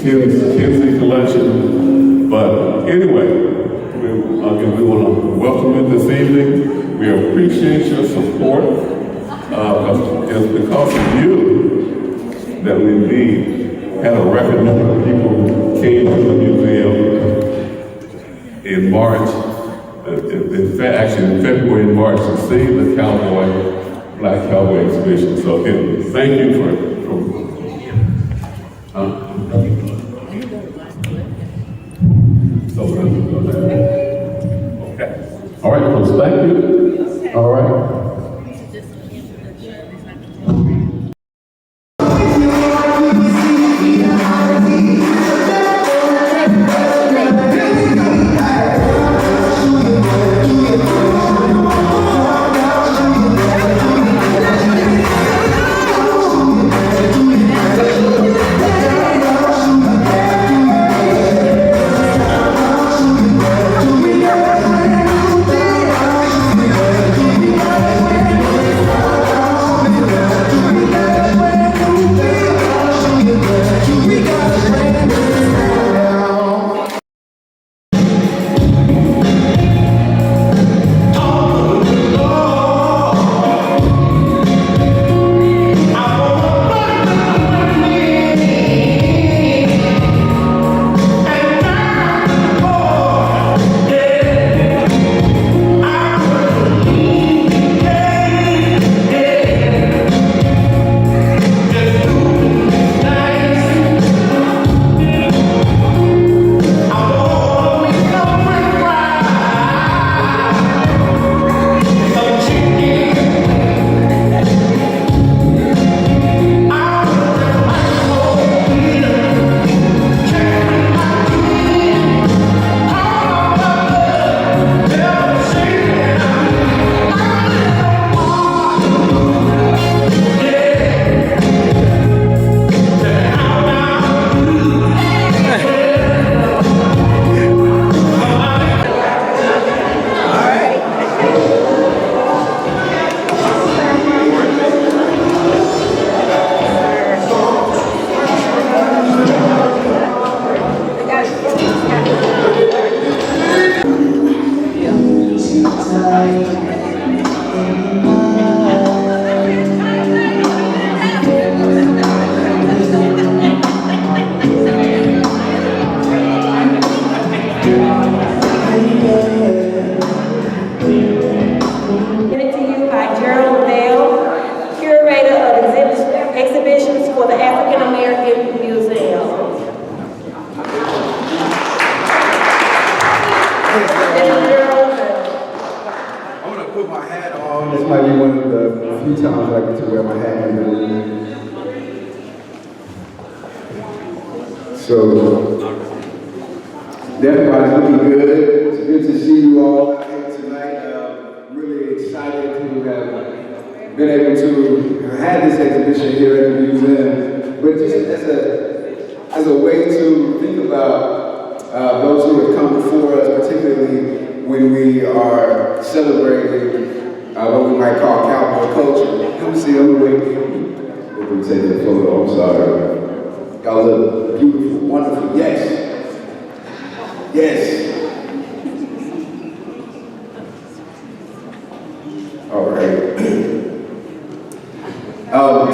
Kinsey collection. But anyway, again, we want to welcome you this evening. We appreciate your support. It's because of you that we had a record number of people who came to the museum in March, actually in February and March, to see the Black Cowboy exhibition. So again, thank you for okay. All right, folks, thank you. All right.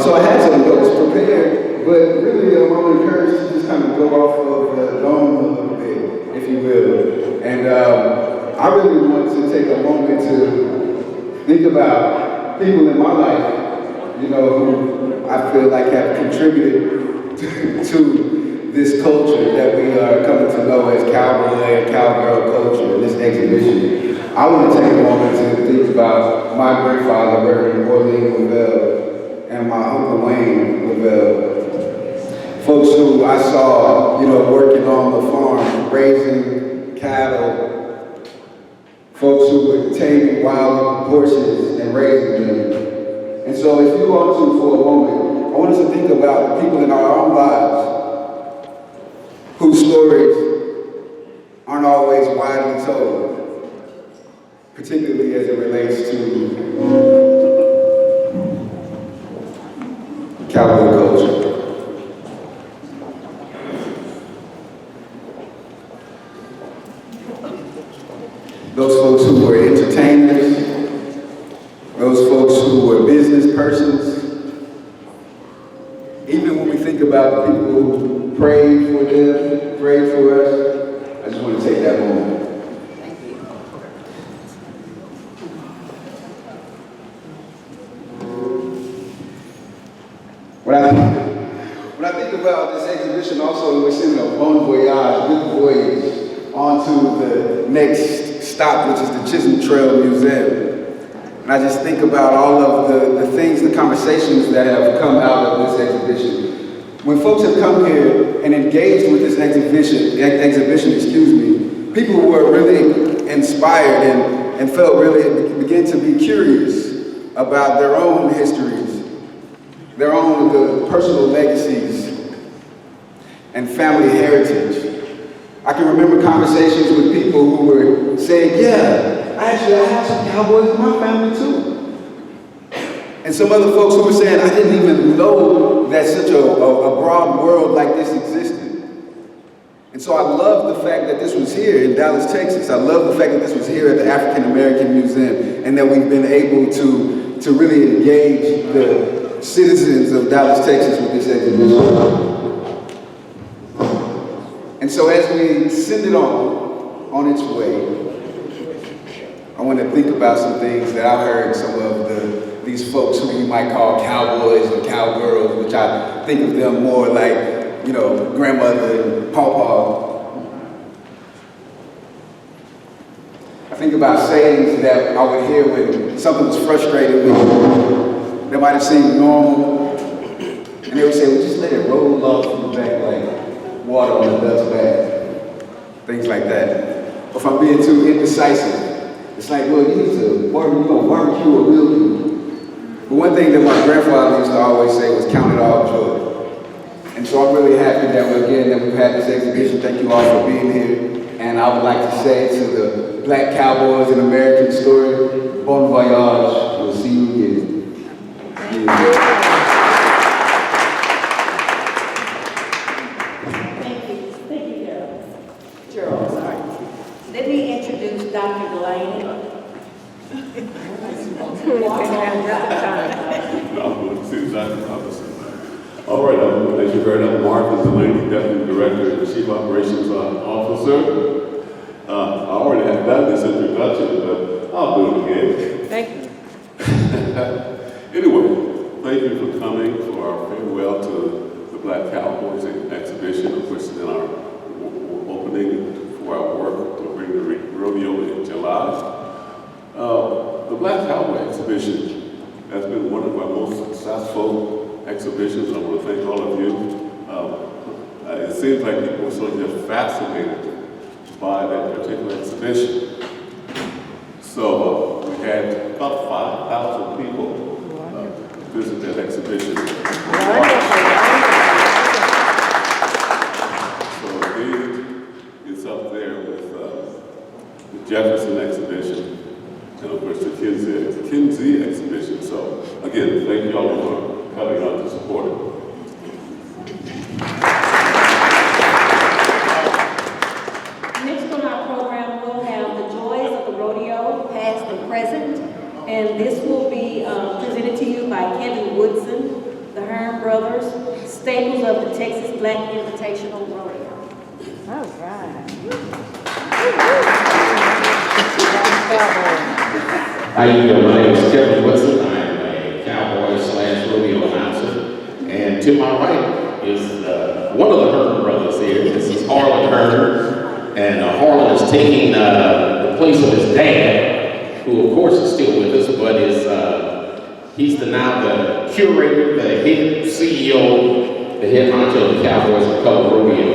So I had some notes prepared, but really I'm encouraged to just kind of go off of the dome a little bit, if you will. And I really want to take a moment to think about people in my life, you know, who I feel like have contributed to this culture that we are coming to know as cowboy and cowgirl culture in this exhibition. I want to take a moment to think about my grandfather, Reverend Orlean Lavelle, and my Uncle Wayne Lavelle. Folks who I saw, you know, working on the farm, raising cattle. Folks who were taming wild horses and raising them. And so if you want to, for a moment, I want us to think about the people in our own lives whose stories aren't always widely told, particularly as it relates to cowboy culture. persons, even when we think about the people who prayed for them, prayed for us, I just want to take that moment. When I think about this exhibition, also we're sending a bon voyage, good voyage, onto the next stop, which is the Chisholm Trail Museum. And I just think about all of the things, the conversations that have come out of this exhibition. When folks have come here and engaged with this exhibition, people were really inspired and felt really, began to be curious about their own histories, their own personal legacies and family heritage. I can remember conversations with people who were saying, yeah, I have some cowboys in my family too. And some other folks who were saying, I didn't even know that such a broad world like this existed. And so I love the fact that this was here in Dallas, Texas. I love the fact that this was here at the African American Museum and that we've been able to really engage the citizens of Dallas, Texas with this exhibition. And so as we send it on its way, I want to think about some things that I've heard some of these folks who you might call cowboys or cowgirls, which I think of them more like, you know, grandmother and pawpaw. I think about sayings that I would hear when something was frustrating me, that might have seemed normal, and they would say, well, just let it roll off from the back like water on a duck's back, things like that. Or if I'm being too indecisive, it's like, well, you need to barbecue or will you? But one thing that my grandfather used to always say was count it all joy. And so I'm really happy that we've had this exhibition. Thank you all for being here. And I would like to say to the Black Cowboys in American Story, bon voyage, we'll see you again. Thank you, Gerald. Sorry. Let me introduce Dr. Delaney. All right, as you heard, I'm Marvin Delaney, Deputy Director and Chief Operations Officer. I already have done this introduction, but I'll do it again. Thank you. Anyway, thank you for coming for our farewell to the Black Cowboys exhibition, of course, in our opening for our work to bring the rodeo in July. The Black Cowboy exhibition has been one of our most successful exhibitions. I want to thank all of you. It seems like people were so just fascinated by that particular exhibition. So we had about 5,000 people visit that exhibition. So indeed, it's up there with the Jefferson exhibition and of course the Kinsey exhibition. So again, thank you all for coming out to support it. Next on our program, we'll have the joys of the rodeo, past and present. And this will be presented to you by Kevin Woodson, the Hearn Brothers, staples of the Texas Black Invitational Rodeo. All right. How you doing? My name is Kevin Woodson. I am a cowboy/rodeo announcer. And to my right is one of the Hearn brothers here. This is Harlan Hearn. And Harlan is taking the place of his dad, who of course is still with us, but he's now the curator, the head CEO, the head honcho of the Cowboys of Color Rodeo.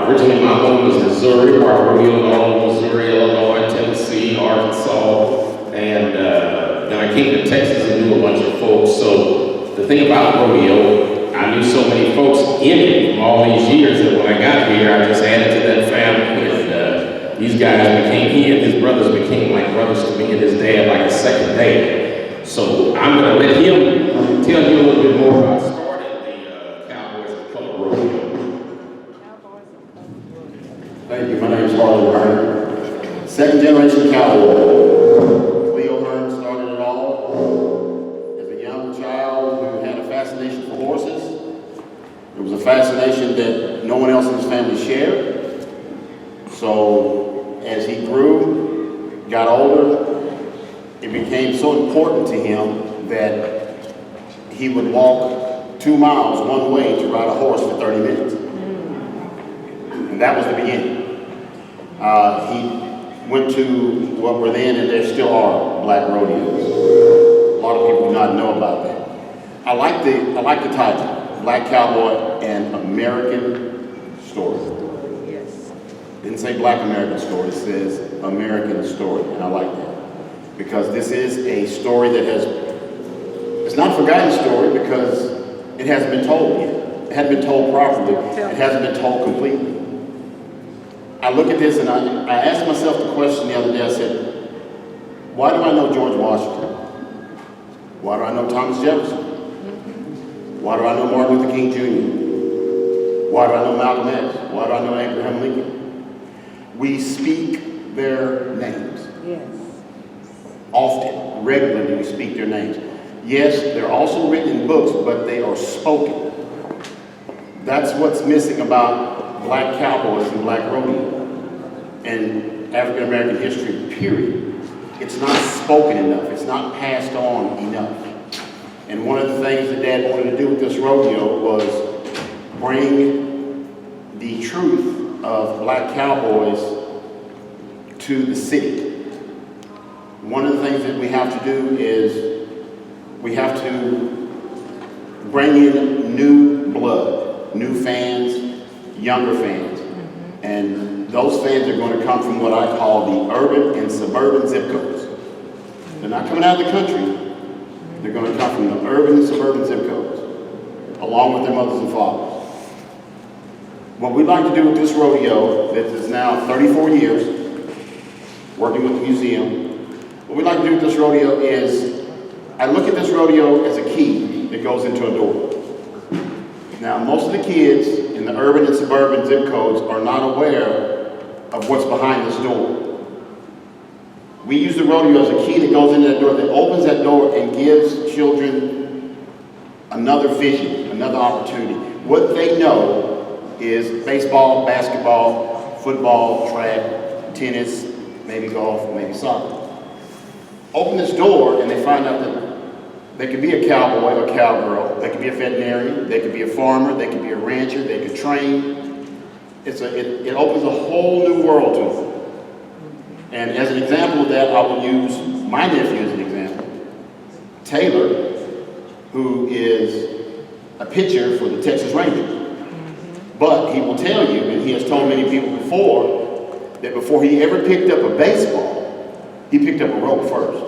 Originally my home was Missouri, where I rodeoed all over Missouri, Illinois, Tennessee, Arkansas, and then I came to Texas and knew a bunch of folks. So the thing about rodeo, I knew so many folks in it from all these years that when I got here, I just added to that family. And these guys he and his brothers became like brothers to me and his dad, like a second dad. So I'm going to let him tell you a little bit more about starting the Cowboys of Color Rodeo. Thank you. My name is Harlan Hearn, second generation cowboy. Leo Hearn started it all as a fascination that no one else in his family shared. So as he grew, got older, it became so important to him that he would walk 2 miles one way to ride a horse for 30 minutes. And that was the beginning. He went to what were then, and there still are, black rodeos. A lot of people do not know about that. I like the title, Black Cowboy, an American Story. Yes. Didn't say Black American Story, it says American Story, and I like that. Because this is a story that it's not a forgotten story because it hasn't been told yet. It hasn't been told properly. It hasn't been told completely. I look at this and I asked myself the question the other day. I said, why do I know George Washington? Why do I know Thomas Jefferson? Why do I know Martin Luther King Jr.? Why do I know Malcolm X? Why do I know Abraham Lincoln? We speak their names. Yes. Often, regularly, we speak their names. Yes, they're also written in books, but they are spoken. That's what's missing about black cowboys and black rodeo and African American history, period. It's not spoken enough. It's not passed on enough. And one of the things that Dad wanted to do with this rodeo was bring the truth of black cowboys to the city. One of the things that we have to do is we have to bring in new blood, new fans, younger fans. And those fans are going to come from what I call the urban and suburban zip codes. They're not coming out of the country. They're going to come from the urban and suburban zip codes, along with their mothers and fathers. What we'd like to do with this rodeo, that is now 34 years, working with the museum, what we'd like to do with this rodeo is, I look at this rodeo as a key that goes into a door. Now, most of the kids in the urban and suburban zip codes are not aware of what's behind this door. We use the rodeo as a key that goes into that door, that opens that door and gives children another vision, another opportunity. What they know is baseball, basketball, football, track, tennis, maybe golf, maybe soccer. Open this door and they find out that they could be a cowboy or cowgirl, they could be a veterinarian, they could be a farmer, they could be a rancher, they could train. It opens a whole new world to them. And as an example of that, I will use my nephew as an example. Taylor, who is a pitcher for the Texas Rangers. But he will tell you, and he has told many people before, that before he ever picked up a baseball, he picked up a rope first.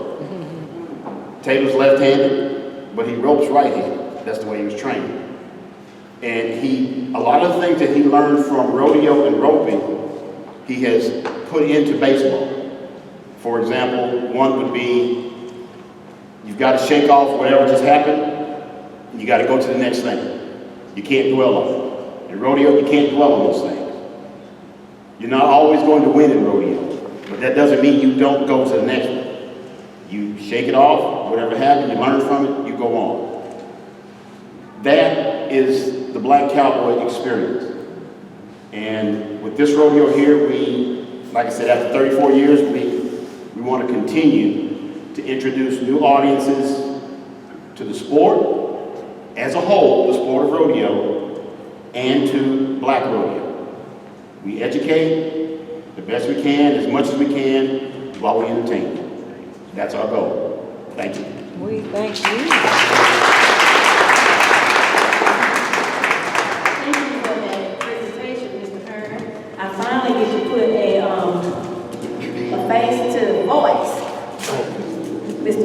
Taylor's left-handed, but he ropes right-handed. That's the way he was trained. And a lot of the things that he learned from rodeo and roping, he has put into baseball. For example, one would be, you've got to shake off whatever just happened, and you got to go to the next thing. You can't dwell on it. In rodeo, you can't dwell on those things. You're not always going to win in rodeo, but that doesn't mean you don't go to the next one. You shake it off, whatever happened, you learn from it, you go on. That is the black cowboy experience. And with this rodeo here, like I said, after 34 years, we want to continue to introduce new audiences to the sport as a whole, the sport of rodeo, and to black rodeo. We educate the best we can, as much as we can, while we entertain. That's our goal. Thank you. We thank you. Thank you for that presentation, Mr. Hearn. I finally get to put a face to the voice. Mr.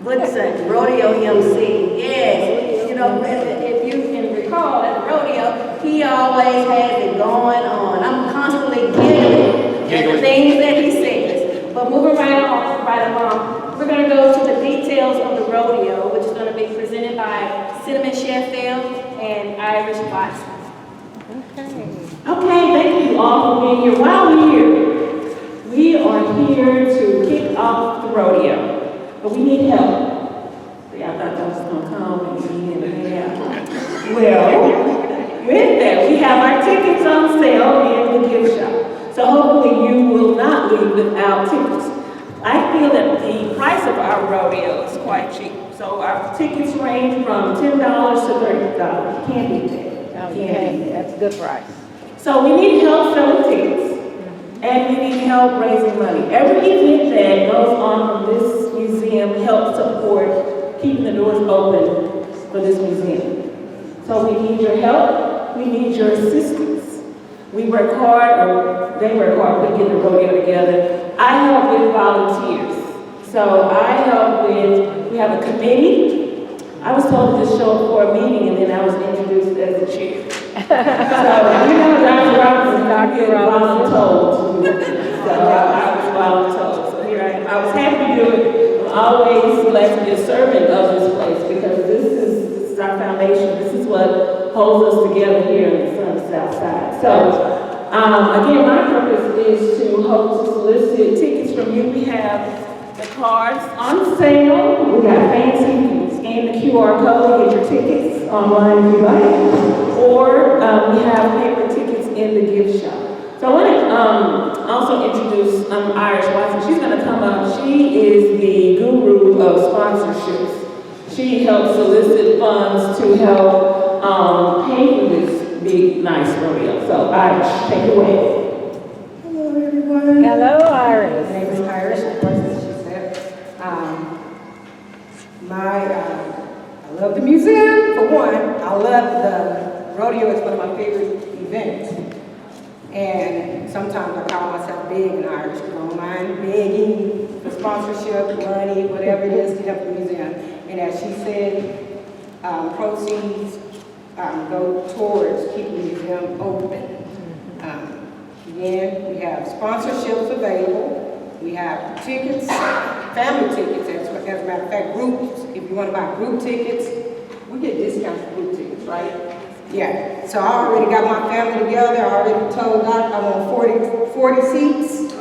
Woodson, rodeo MC. Yes, you know, if you can recall at the rodeo, he always has it going on. I'm constantly giggling at the things that he says. But moving right along, we're going to go to the details of the rodeo, which is going to be presented by Cinnamon Sheffield and Irish Watson. Okay. Thank you all for being here. While we're here, we are here to kick off the rodeo, but we need help. See, I thought that was gonna come and be in the half. Well, with that, we have our tickets on sale in the gift shop. So hopefully you will not leave without tickets. I feel that the price of our rodeo is quite cheap. So our tickets range from $10 to $30. Can't beat that. Can't beat that. That's a good price. So we need help selling tickets, and we need help raising money. Every event that goes on from this museum helps support keeping the doors open for this museum. So we need your help, we need your assistance. We work hard, or they work hard to get the rodeo together. I help with volunteers. So I help with, we have a committee. I was told to just show up for a meeting, and then I was introduced as the chair. So, you know, Dr. Robinson, voluntold. So I was voluntold. So here I am. I was happy to do it. I'm always blessed to be a servant of this place, because this is our foundation. This is what holds us together here in the Sun South Side. So, again, my purpose is to hope to solicit tickets from you. We have the cards on sale. We got fancy. You can scan the QR code, get your tickets online if you like. Or we have paper tickets in the gift shop. So I want to also introduce Irish Watson. She's going to come up. She is the guru of sponsorships. She helps solicit funds to help pay for this big, nice rodeo. So Irish, take it away. Hello, everyone. Hello, Iris. My name is Iris, of course, as she said. I love the museum, for one. I love the rodeo. It's one of my favorite events. And sometimes I call myself big and Irish. I don't mind begging for sponsorship, money, whatever it is to help the museum. And as she said, proceeds go towards keeping the museum open. Again, we have sponsorships available. We have tickets, family tickets, as a matter of fact, groups. If you want to buy group tickets, we get discounts for group tickets, right? Yeah, so I already got my family together. I already told Doc I want 40 seats.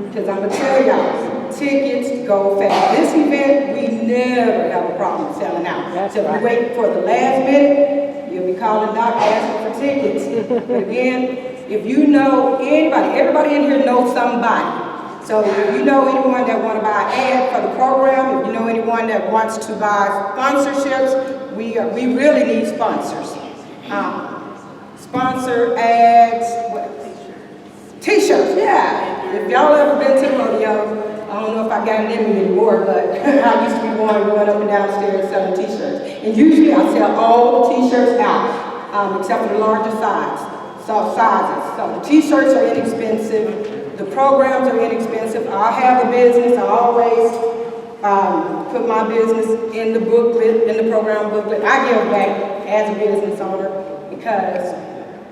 Because I'm going to tell y'all, tickets go fast. This event, we never have a problem selling out. That's so right. if you wait for the last minute, you'll be calling Doc asking for tickets. But again, if you know anybody, everybody in here knows somebody. So if you know anyone that want to buy an ad for the program, if you know anyone that wants to buy sponsorships, we really need sponsors. Sponsor ads, t-shirts, yeah. If y'all ever been to the rodeo, I don't know if I got it in me anymore, but I used to be going up and downstairs selling t-shirts. And usually I sell all the t-shirts out, except for the larger sizes. So the t-shirts are inexpensive, the programs are inexpensive. I have a business, I always put my business in the booklet, in the program booklet. I give back as a business owner because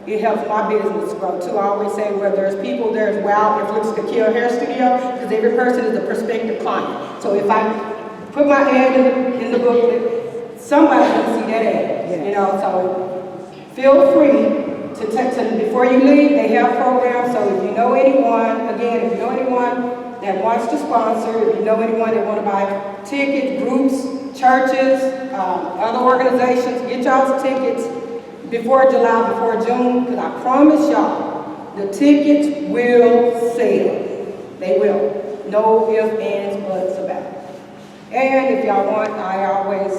it helps my business grow too. I always say where there's people, there's Wow Inflicts the Kill Hair Studio, because every person is a prospective client. So if I put my ad in the booklet, somebody can see that ad, you know, so feel free to text them before you leave. They have programs, so if you know anyone, again, if you know anyone that wants to sponsor, if you know anyone that want to buy tickets, groups, churches, other organizations, get y'all's tickets before July, before June, because I promise y'all, the tickets will sell. They will. No ifs, ands, buts about it. And if y'all want, I always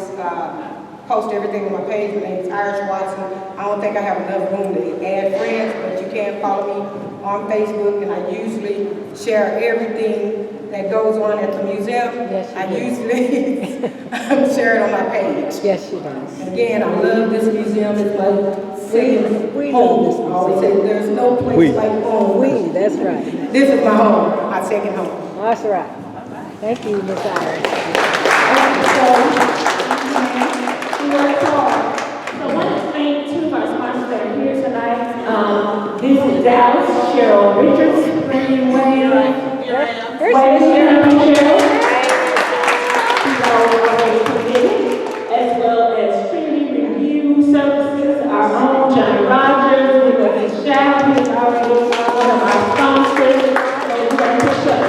post everything on my page. My name is Iris Watson. I don't think I have enough room to add friends, but you can follow me on Facebook, and I usually share everything that goes on at the museum. Yes, you I do. usually share it on my page. Yes, she does. Again, I love this museum. It's my second We home. love this I always say there's no place like home. That's right. This is my home, my second home. That's right. Thank you, Miss Iris. We work hard. So I want to thank two of our sponsors that are here tonight. This is Dallas, Cheryl Richards, bringing Wayne. Wayne, Cheryl. She's already committed, as well as Trinity Review Services, our own Johnny Rogers, with a shout. He's already one of our sponsors. So we're going to push up.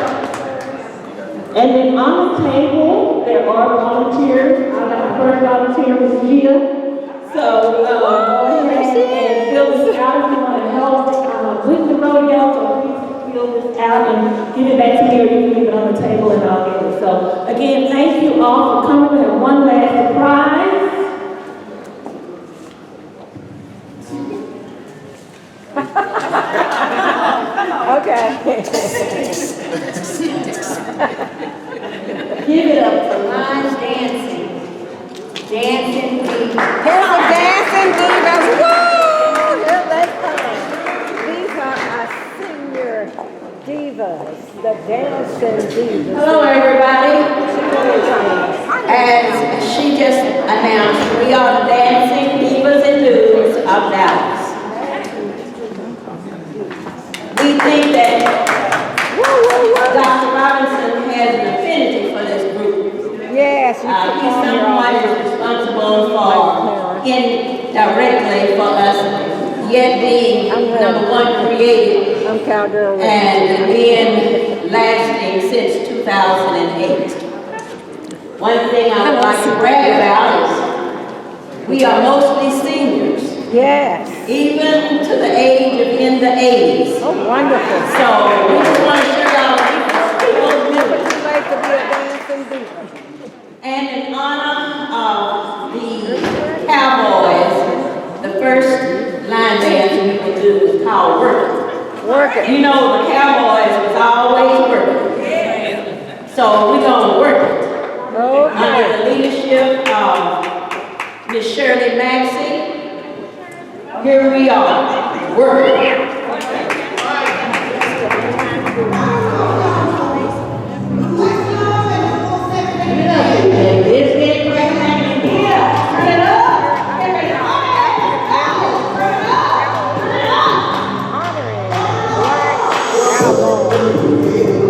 And then then on the table, there are volunteers. I got my first volunteer, Ms. Gia. So, go ahead and fill this out if you want to help with the rodeo. So please fill this out and give it back to me, or you can leave it on the table and I'll get it. So, again, thank you all for coming. We have one last surprise. Okay. Give it up for line dancing. Dancing divas. Here's the dancing divas. Woo! Here they come. These are our senior divas, the dancing divas. Hello, everybody. As she just announced, we are the dancing divas and dudes of Dallas. We think that Dr. Robinson has an affinity for this group. Yes, you He's can someone who's responsible for indirectly for us yet being number one created I'm cowgirl. and being lasting since 2008. One thing I would like to brag about is we are mostly seniors, Yes. even to the age of in the 80s. Oh, wonderful. So we just want to show y'all we can still do Never it. too late to be a dancing diva. And in honor of the Cowboys, the first line dance we will do is called Working. Work it. You know the Cowboys was always working. So we're gonna work it. Okay. Under the leadership of Miss Shirley Maxey. Here we are, working. It's getting great in here. Turn it up. Everybody, turn it up. Turn it up. Honoring black cowboys.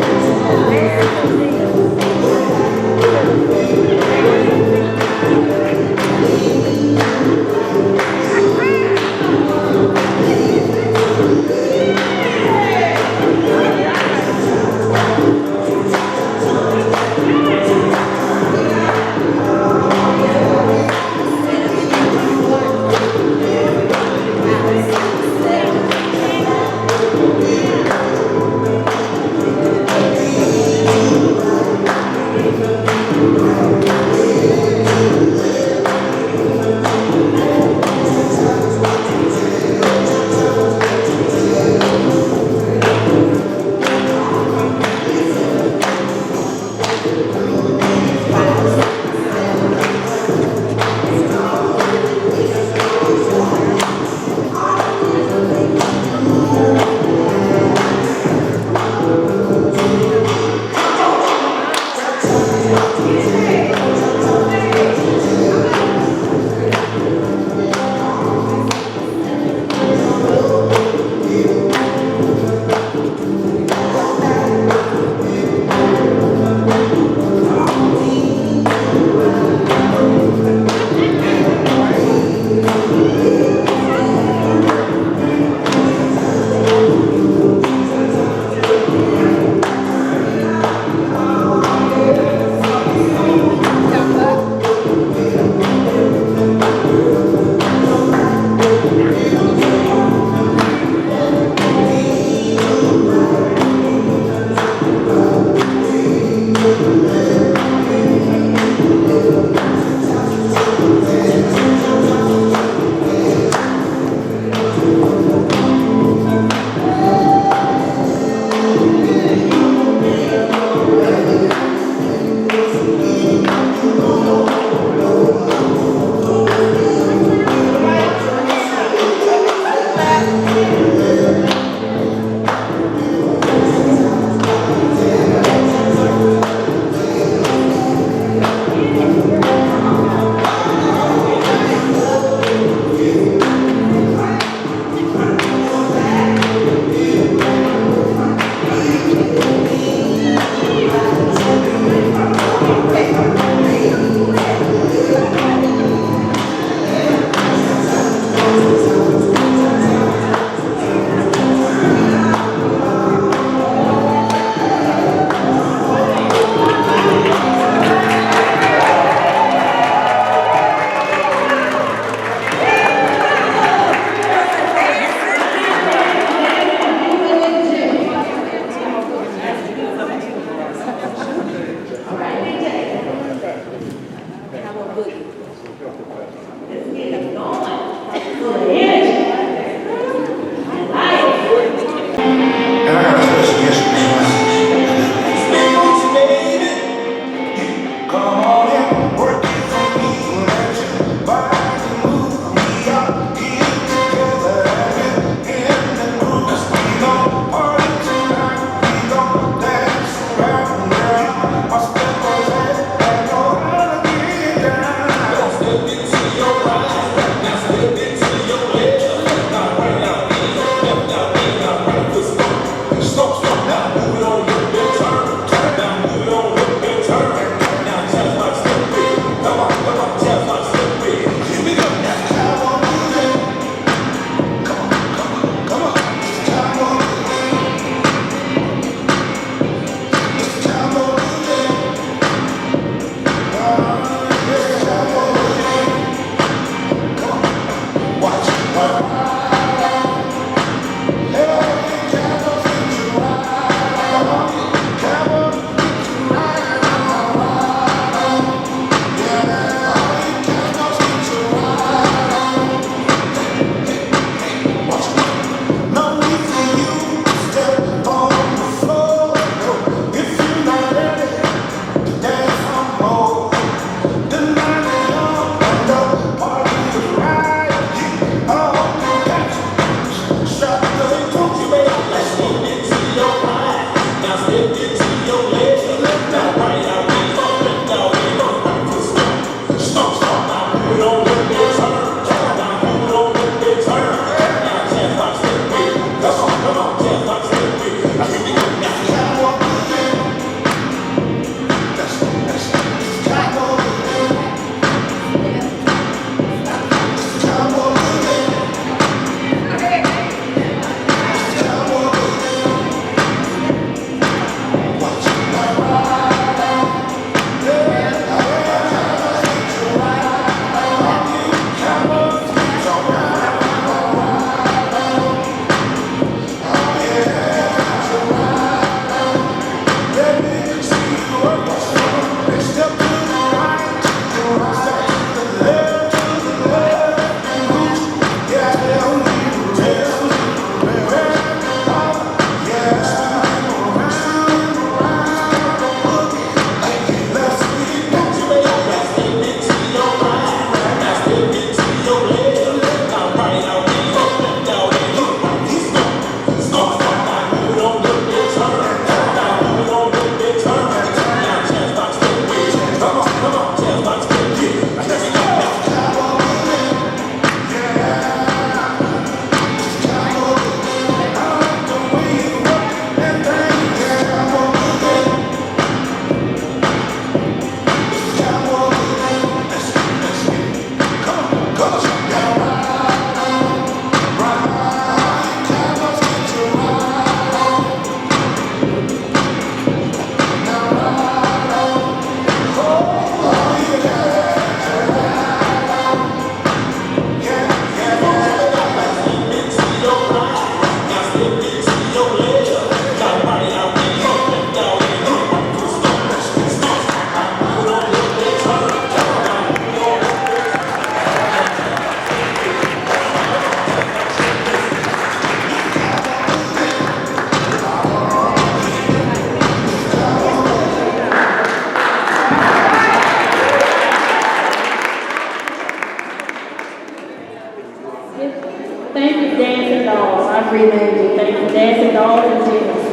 renamed it. Thank you, Dancing Dolls and Divas.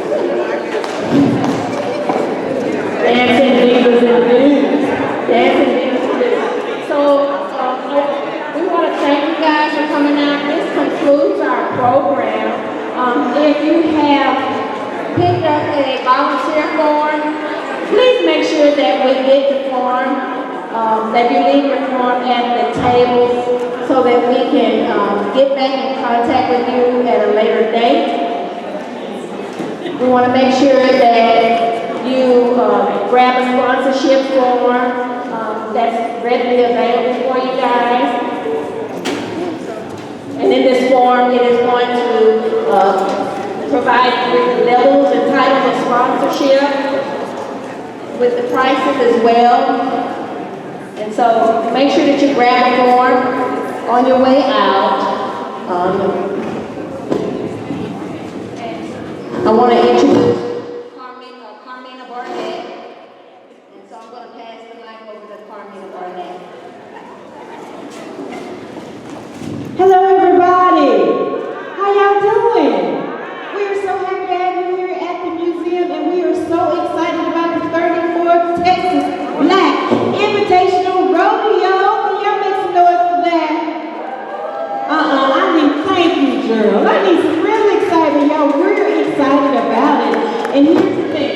Dancing Divas and Blues. Dancing Divas and Blues. So, we want to thank you guys for coming out. This concludes our program. If you have picked up a volunteer form, please make sure that we get the form, that you leave your form at the table so that we can get back in contact with you at a later date. We want to make sure that you grab a sponsorship form that's readily available for you guys. And in this form, it is going to provide you with the levels and titles of sponsorship, with the prices as well. And so make sure that you grab a form on your way out. I want to introduce Carmina Barnett. And so I'm going to pass the mic over to Carmina Barnett. Hello everybody! How y'all doing? We are so happy to have you here at the museum, and we are so excited about the 34th Texas Black Invitational Rodeo. Can y'all make some noise for that? Thank you, girls. I need some real excitement, y'all. We're excited about it. And here's the thing.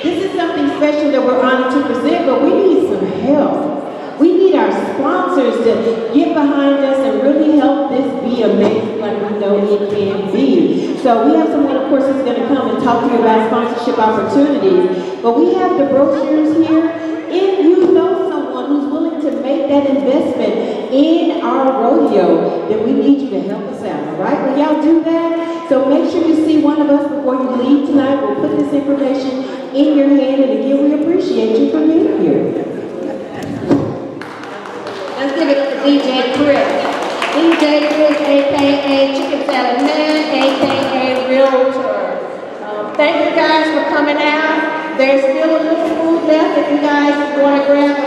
This is something special that we're honored to present, but we need some help. We need our sponsors to get behind us and really help this be amazing like we know it can be. So we have someone, of course, who's going to come and talk to you about sponsorship opportunities. But we have the brochures here. If you know someone who's willing to make that investment in our rodeo, then we need you to help us out, all right? Will y'all do that? So make sure you see one of us before you leave tonight. We'll put this information in your hand, and again, we appreciate you for being here. Let's give it up to DJ Chris. DJ Chris, a.k.a. Chicken Salad Man, a.k.a. Realtor. Thank you guys for coming out. There's still a little food left if you guys want to grab